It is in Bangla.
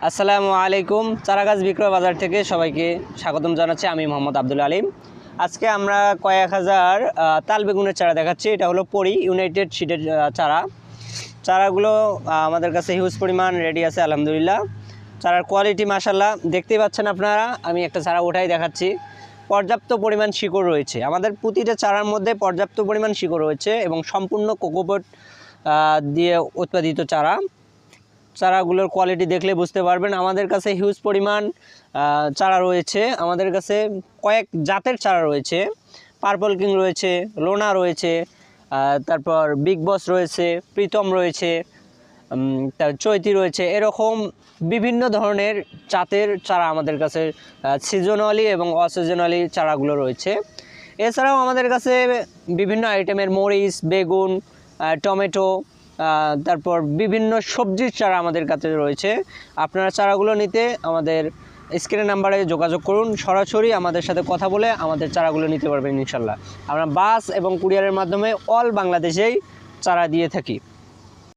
আসসালামু আলাইকুম। চারাগাছ বিক্রয় বাজার থেকে সবাইকে স্বাগতম জানাচ্ছি। আমি মোহাম্মদ আব্দুল আলিম। আজকে আমরা কয়েক হাজার তাল বেগুনের চারা দেখাচ্ছি। এটা হলো পরি ইউনাইটেড সিডের চারাগুলো আমাদের কাছে হিউজ পরিমাণ রেডি আছে আলহামদুলিল্লাহ। চারার কোয়ালিটি মাশাআল্লাহ দেখতেই পাচ্ছেন আপনারা। আমি একটা চারা ওঠাই দেখাচ্ছি। পর্যাপ্ত পরিমাণ শিকড় রয়েছে, আমাদের প্রতিটা চারার মধ্যে পর্যাপ্ত পরিমাণ শিকড় রয়েছে এবং সম্পূর্ণ কোকোপট দিয়ে উৎপাদিত চারাগুলোর কোয়ালিটি দেখলে বুঝতে পারবেন। আমাদের কাছে হিউজ পরিমাণ চারা রয়েছে। আমাদের কাছে কয়েক জাতের চারা রয়েছে। পার্পল কিং রয়েছে, লোনা রয়েছে, তারপর বিগ বস রয়েছে, প্রীতম রয়েছে, তার চৈতি রয়েছে। এরকম বিভিন্ন ধরনের জাতের চারা আমাদের কাছে সিজনালি এবং অসিজনালি চারাগুলো রয়েছে। এছাড়াও আমাদের কাছে বিভিন্ন আইটেমের মরিচ, বেগুন, টমেটো, তারপর বিভিন্ন সবজির চারা আমাদের কাছে রয়েছে। আপনারা চারাগুলো নিতে আমাদের স্ক্রিনের নাম্বারে যোগাযোগ করুন, সরাসরি আমাদের সাথে কথা বলে আমাদের চারাগুলো নিতে পারবেন ইনশাল্লাহ। আমরা বাস এবং কুরিয়ারের মাধ্যমে অল বাংলাদেশেই চারা দিয়ে থাকি।